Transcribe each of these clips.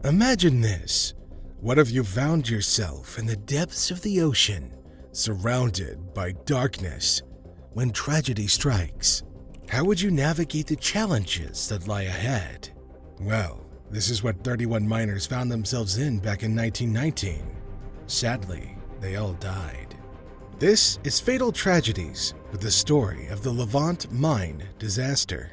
Imagine this. What if you found yourself in the depths of the ocean, surrounded by darkness? When tragedy strikes, how would you navigate the challenges that lie ahead? Well, this is what 31 miners found themselves in back in 1919. Sadly, they all died. This is Fataltragedies, with the story of the Levant Mine disaster.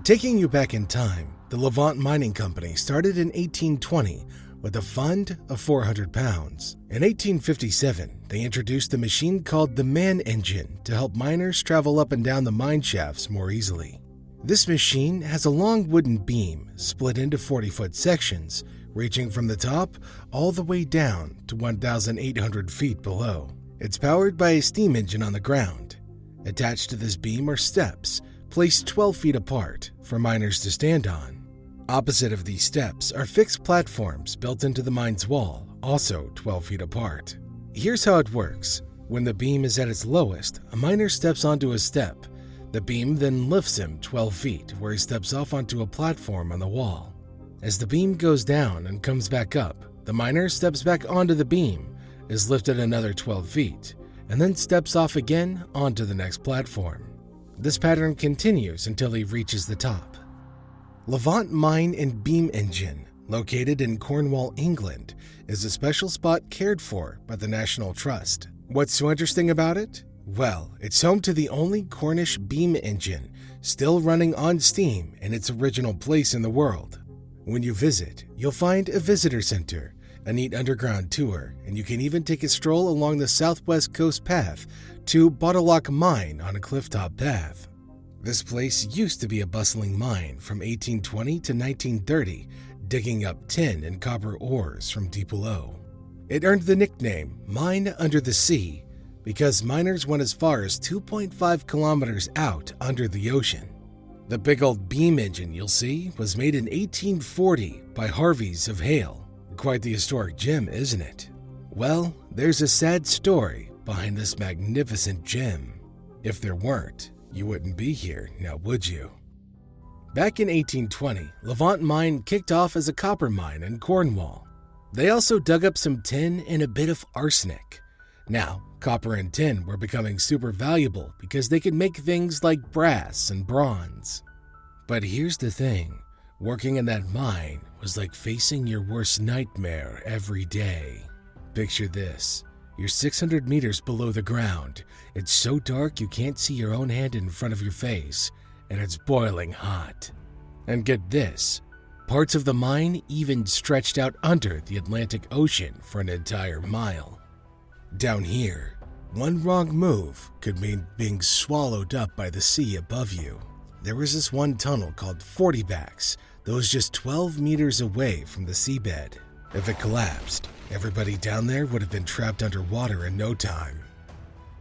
Taking you back in time, the Levant Mining Company started in 1820 with a fund of 400 pounds. In 1857, they introduced a machine called the man engine to help miners travel up and down the mine shafts more easily. This machine has a long wooden beam split into 40-foot sections, reaching from the top all the way down to 1,800 feet below. It's powered by a steam engine on the ground. Attached to this beam are steps, placed 12 feet apart for miners to stand on. Opposite of these steps are fixed platforms built into the mine's wall, also 12 feet apart. Here's how it works. When the beam is at its lowest, a miner steps onto a step. The beam then lifts him 12 feet, where he steps off onto a platform on the wall. As the beam goes down and comes back up, the miner steps back onto the beam, is lifted another 12 feet, and then steps off again onto the next platform. This pattern continues until he reaches the top. Levant Mine and Beam Engine, located in Cornwall, England, is a special spot cared for by the National Trust. What's so interesting about it? Well, it's home to the only Cornish beam engine still running on steam in its original place in the world. When you visit, you'll find a visitor center, a neat underground tour, and you can even take a stroll along the southwest coast path to Fataltragedies Mine on a clifftop path. This place used to be a bustling mine from 1820 to 1930, digging up tin and copper ores from deep below. It earned the nickname Mine Under the Sea because miners went as far as 2.5 kilometers out under the ocean. The big old beam engine you'll see was made in 1840 by Harveys of Hale. Quite the historic gem, isn't it? Well, there's a sad story behind this magnificent gem. If there weren't, you wouldn't be here, now would you? Back in 1820, Levant Mine kicked off as a copper mine in Cornwall. They also dug up some tin and a bit of arsenic. Now, copper and tin were becoming super valuable because they could make things like brass and bronze. But here's the thing, working in that mine was like facing your worst nightmare every day. Picture this. You're 600 meters below the ground. It's so dark you can't see your own hand in front of your face, and it's boiling hot. And get this, parts of the mine even stretched out under the Atlantic Ocean for an entire mile. Down here, one wrong move could mean being swallowed up by the sea above you. There was this one tunnel called 40-backs that was just 12 meters away from the seabed. If it collapsed, everybody down there would have been trapped underwater in no time.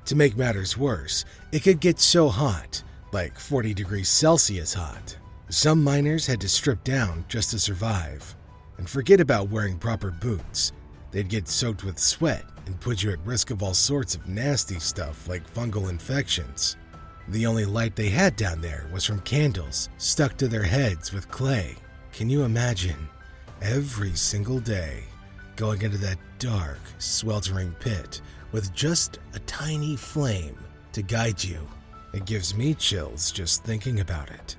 To make matters worse, it could get so hot, like 40 degrees Celsius hot. Some miners had to strip down just to survive. And forget about wearing proper boots. They'd get soaked with sweat and put you at risk of all sorts of nasty stuff like fungal infections. The only light they had down there was from candles stuck to their heads with clay. Can you imagine? Every single day, going into that dark, sweltering pit with just a tiny flame to guide you. It gives me chills just thinking about it.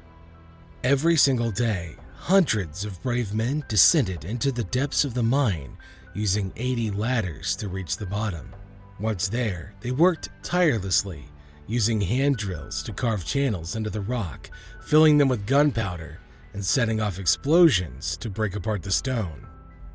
Every single day, hundreds of brave men descended into the depths of the mine using 80 ladders to reach the bottom. Once there, they worked tirelessly, using hand drills to carve channels into the rock, filling them with gunpowder, and setting off explosions to break apart the stone.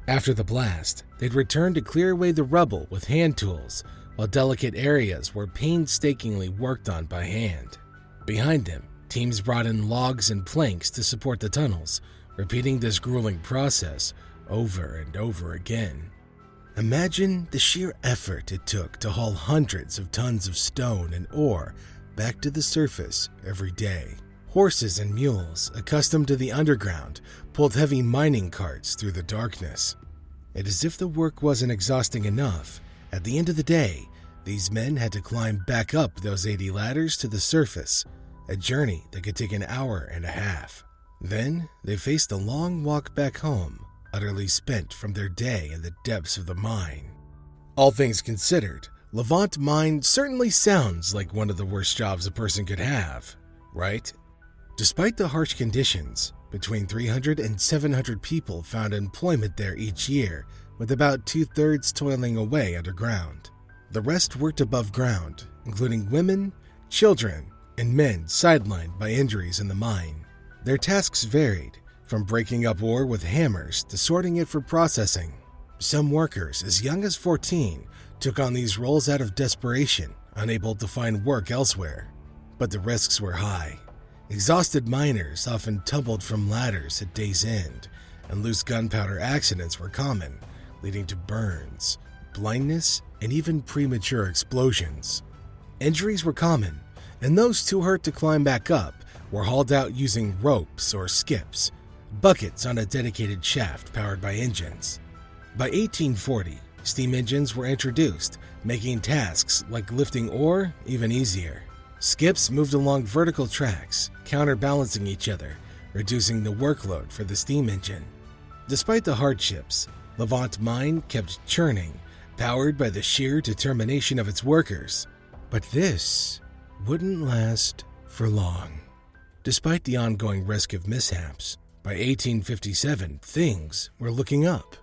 After the blast, they'd return to clear away the rubble with hand tools, while delicate areas were painstakingly worked on by hand. Behind them, teams brought in logs and planks to support the tunnels, repeating this grueling process over and over again. Imagine the sheer effort it took to haul hundreds of tons of stone and ore back to the surface every day. Horses and mules, accustomed to the underground, pulled heavy mining carts through the darkness. And as if the work wasn't exhausting enough, at the end of the day, these men had to climb back up those 80 ladders to the surface, a journey that could take an hour and a half. Then they faced a long walk back home, utterly spent from their day in the depths of the mine. All things considered, Levant Mine certainly sounds like one of the worst jobs a person could have, right? Despite the harsh conditions, between 300 and 700 people found employment there each year, with about 2/3 toiling away underground. The rest worked above ground, including women, children, and men sidelined by injuries in the mine. Their tasks varied, from breaking up ore with hammers to sorting it for processing. Some workers, as young as 14, took on these roles out of desperation, unable to find work elsewhere. But the risks were high. Exhausted miners often tumbled from ladders at day's end, and loose gunpowder accidents were common, leading to burns, blindness, and even premature explosions. Injuries were common, and those too hurt to climb back up were hauled out using ropes or skips, buckets on a dedicated shaft powered by engines. By 1840, steam engines were introduced, making tasks like lifting ore even easier. Skips moved along vertical tracks, counterbalancing each other, reducing the workload for the steam engine. Despite the hardships, Levant Mine kept churning, powered by the sheer determination of its workers. But this wouldn't last for long. Despite the ongoing risk of mishaps, by 1857, things were looking up.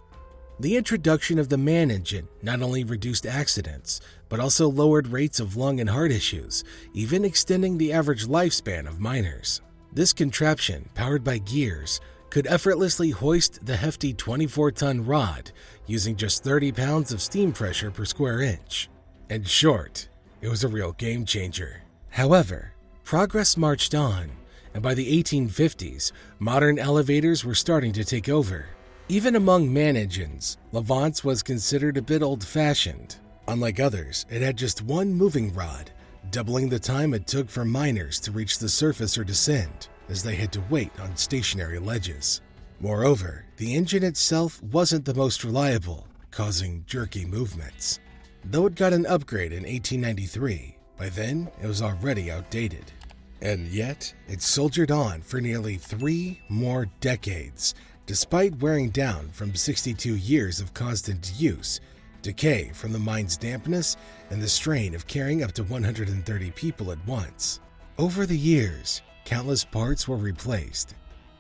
The introduction of the man engine not only reduced accidents, but also lowered rates of lung and heart issues, even extending the average lifespan of miners. This contraption, powered by gears, could effortlessly hoist the hefty 24-ton rod using just 30 pounds of steam pressure per square inch. In short, it was a real game changer. However, progress marched on, and by the 1850s, modern elevators were starting to take over. Even among man engines, Levant's was considered a bit old-fashioned. Unlike others, it had just one moving rod, doubling the time it took for miners to reach the surface or descend, as they had to wait on stationary ledges. Moreover, the engine itself wasn't the most reliable, causing jerky movements. Though it got an upgrade in 1893, by then it was already outdated. And yet, it soldiered on for nearly 3 more decades, despite wearing down from 62 years of constant use, decay from the mine's dampness, and the strain of carrying up to 130 people at once. Over the years, countless parts were replaced,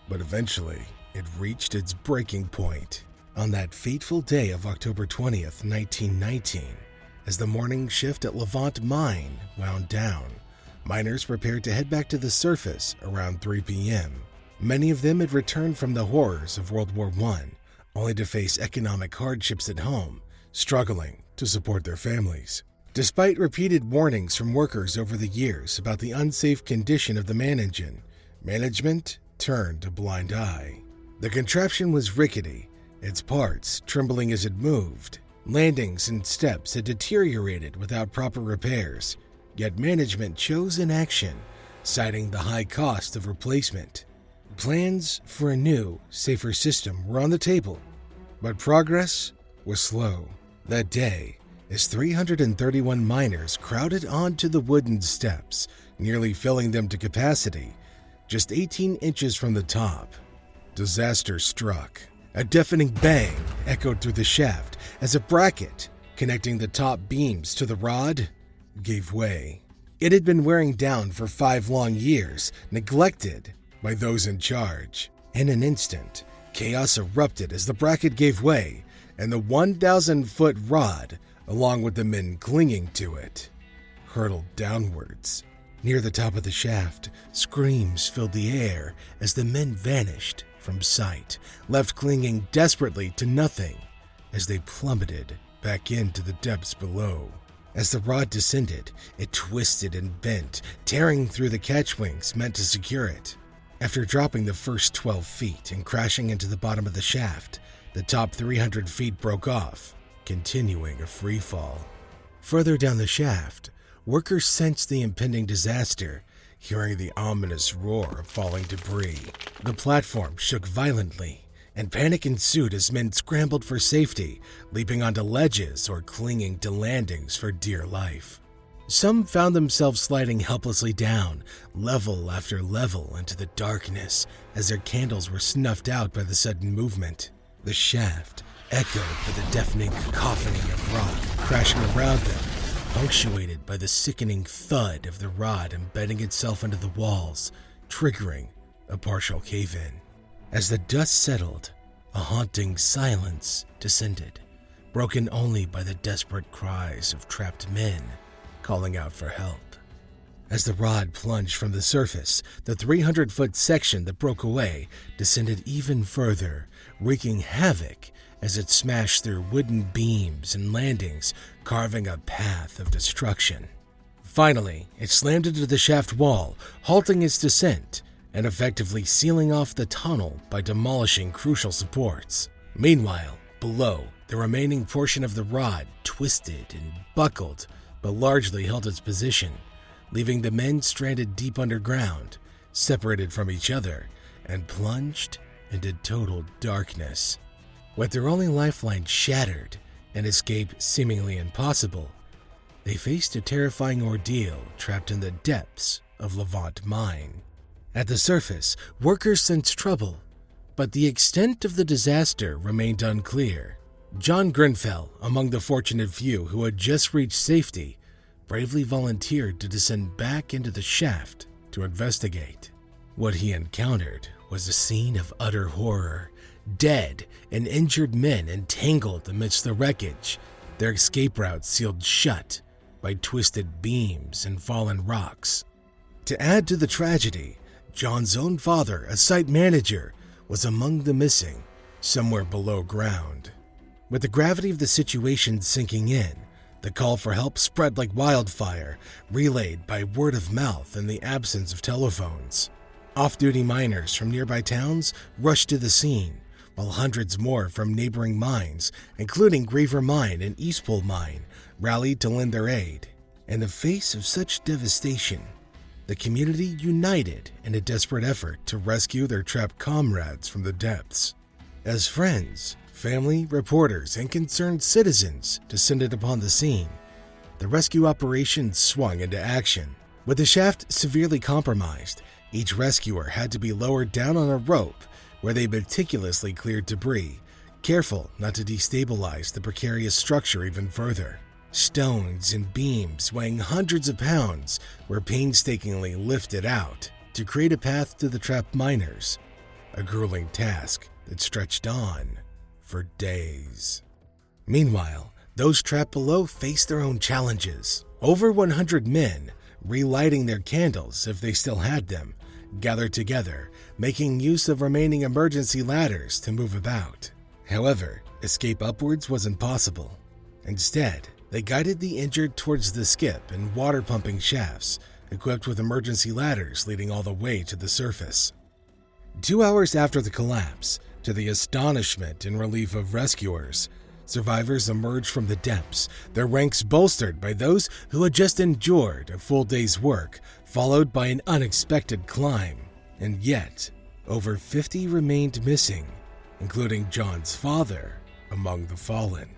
but eventually it reached its breaking point on that fateful day of October 20th, 1919, as the morning shift at Levant Mine wound down. Miners prepared to head back to the surface around 3 p.m. Many of them had returned from the horrors of World War I, only to face economic hardships at home, struggling to support their families. Despite repeated warnings from workers over the years about the unsafe condition of the man engine, management turned a blind eye. The contraption was rickety, its parts trembling as it moved. Landings and steps had deteriorated without proper repairs, yet management chose inaction, citing the high cost of replacement. Plans for a new, safer system were on the table, but progress was slow. That day, as 331 miners crowded onto the wooden steps, nearly filling them to capacity, just 18 inches from the top, disaster struck. A deafening bang echoed through the shaft as a bracket connecting the top beams to the rod gave way. It had been wearing down for 5 long years, neglected by those in charge. In an instant, chaos erupted as the bracket gave way, and the 1,000-foot rod, along with the men clinging to it, hurtled downwards. Near the top of the shaft, screams filled the air as the men vanished from sight, left clinging desperately to nothing as they plummeted back into the depths below. As the rod descended, it twisted and bent, tearing through the catchwings meant to secure it. After dropping the first 12 feet and crashing into the bottom of the shaft, the top 300 feet broke off, continuing a free fall. Further down the shaft, workers sensed the impending disaster, hearing the ominous roar of falling debris. The platform shook violently, and panic ensued as men scrambled for safety, leaping onto ledges or clinging to landings for dear life. Some found themselves sliding helplessly down, level after level into the darkness, as their candles were snuffed out by the sudden movement. The shaft echoed with a deafening cacophony of rock crashing around them, punctuated by the sickening thud of the rod embedding itself into the walls, triggering a partial cave-in. As the dust settled, a haunting silence descended, broken only by the desperate cries of trapped men calling out for help. As the rod plunged from the surface, the 300-foot section that broke away descended even further, wreaking havoc as it smashed through wooden beams and landings, carving a path of destruction. Finally, it slammed into the shaft wall, halting its descent and effectively sealing off the tunnel by demolishing crucial supports. Meanwhile, below, the remaining portion of the rod twisted and buckled, but largely held its position, leaving the men stranded deep underground, separated from each other, and plunged into total darkness. With their only lifeline shattered and escape seemingly impossible, they faced a terrifying ordeal trapped in the depths of Levant Mine. At the surface, workers sensed trouble, but the extent of the disaster remained unclear. John Grenfell, among the fortunate few who had just reached safety, bravely volunteered to descend back into the shaft to investigate. What he encountered was a scene of utter horror. Dead and injured men entangled amidst the wreckage, their escape routes sealed shut by twisted beams and fallen rocks. To add to the tragedy, John's own father, a site manager, was among the missing, somewhere below ground. With the gravity of the situation sinking in, the call for help spread like wildfire, relayed by word of mouth in the absence of telephones. Off-duty miners from nearby towns rushed to the scene, while hundreds more from neighboring mines, including Graver Mine and Eastpole Mine, rallied to lend their aid. In the face of such devastation, the community united in a desperate effort to rescue their trapped comrades from the depths. As friends, family, reporters, and concerned citizens descended upon the scene, the rescue operation swung into action. With the shaft severely compromised, each rescuer had to be lowered down on a rope where they meticulously cleared debris, careful not to destabilize the precarious structure even further. Stones and beams weighing hundreds of pounds were painstakingly lifted out to create a path to the trapped miners, a grueling task that stretched on for days. Meanwhile, those trapped below faced their own challenges. Over 100 men, relighting their candles if they still had them, gathered together, making use of remaining emergency ladders to move about. However, escape upwards was impossible. Instead, they guided the injured towards the skip and water pumping shafts, equipped with emergency ladders leading all the way to the surface. 2 hours after the collapse, to the astonishment and relief of rescuers, survivors emerged from the depths, their ranks bolstered by those who had just endured a full day's work, followed by an unexpected climb. And yet, over 50 remained missing, including John's father among the fallen.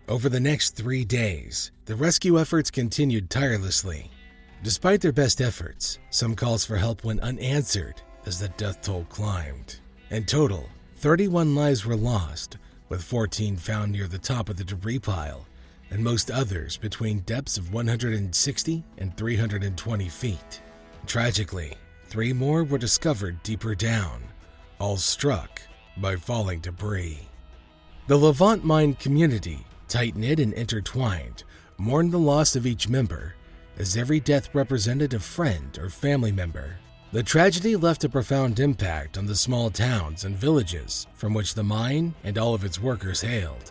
Over the next 3 days, the rescue efforts continued tirelessly. Despite their best efforts, some calls for help went unanswered as the death toll climbed. In total, 31 lives were lost, with 14 found near the top of the debris pile, and most others between depths of 160 and 320 feet. Tragically, 3 more were discovered deeper down, all struck by falling debris. The Levant Mine community, tight-knit and intertwined, mourned the loss of each member, as every death represented a friend or family member. The tragedy left a profound impact on the small towns and villages from which the mine and all of its workers hailed.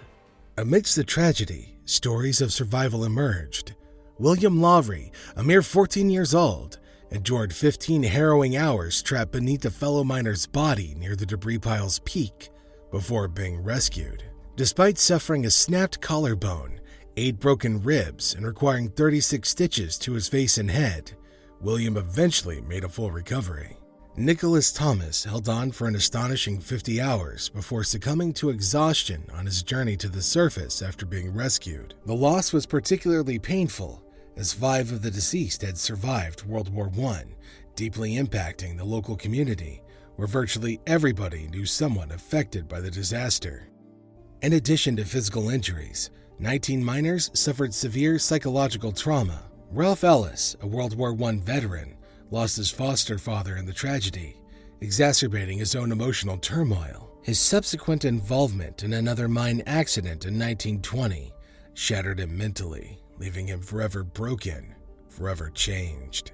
Amidst the tragedy, stories of survival emerged. William Lowry, a mere 14 years old, endured 15 harrowing hours trapped beneath a fellow miner's body near the debris pile's peak before being rescued. Despite suffering a snapped collarbone, 8 broken ribs, and requiring 36 stitches to his face and head, William eventually made a full recovery. Nicholas Thomas held on for an astonishing 50 hours before succumbing to exhaustion on his journey to the surface after being rescued. The loss was particularly painful, as 5 of the deceased had survived World War I, deeply impacting the local community, where virtually everybody knew someone affected by the disaster. In addition to physical injuries, 19 miners suffered severe psychological trauma. Ralph Ellis, a World War I veteran, lost his foster father in the tragedy, exacerbating his own emotional turmoil. His subsequent involvement in another mine accident in 1920 shattered him mentally, leaving him forever broken, forever changed.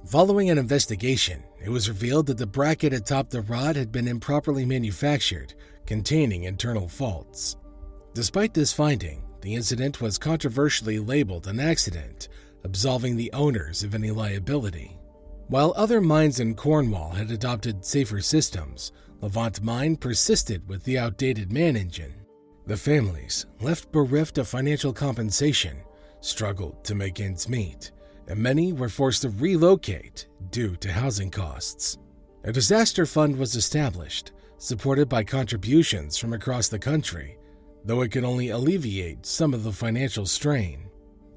Following an investigation, it was revealed that the bracket atop the rod had been improperly manufactured, containing internal faults. Despite this finding, the incident was controversially labeled an accident, absolving the owners of any liability. While other mines in Cornwall had adopted safer systems, Levant Mine persisted with the outdated man engine. The families, left bereft of financial compensation, struggled to make ends meet, and many were forced to relocate due to housing costs. A disaster fund was established, supported by contributions from across the country, though it could only alleviate some of the financial strain.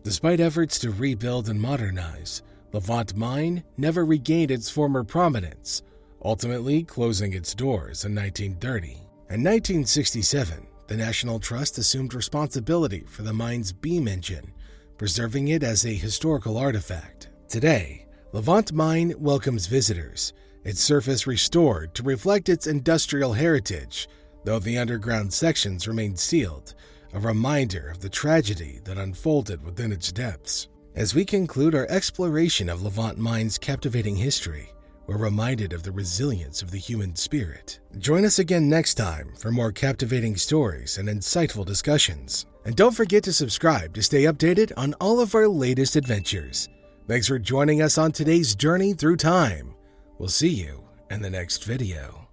Despite efforts to rebuild and modernize, Levant Mine never regained its former prominence, ultimately closing its doors in 1930. In 1967, the National Trust assumed responsibility for the mine's beam engine, preserving it as a historical artifact. Today, Levant Mine welcomes visitors, its surface restored to reflect its industrial heritage, though the underground sections remain sealed, a reminder of the tragedy that unfolded within its depths. As we conclude our exploration of Levant Mine's captivating history, we're reminded of the resilience of the human spirit. Join us again next time for more captivating stories and insightful discussions. And don't forget to subscribe to stay updated on all of our latest adventures. Thanks for joining us on today's journey through time. We'll see you in the next video.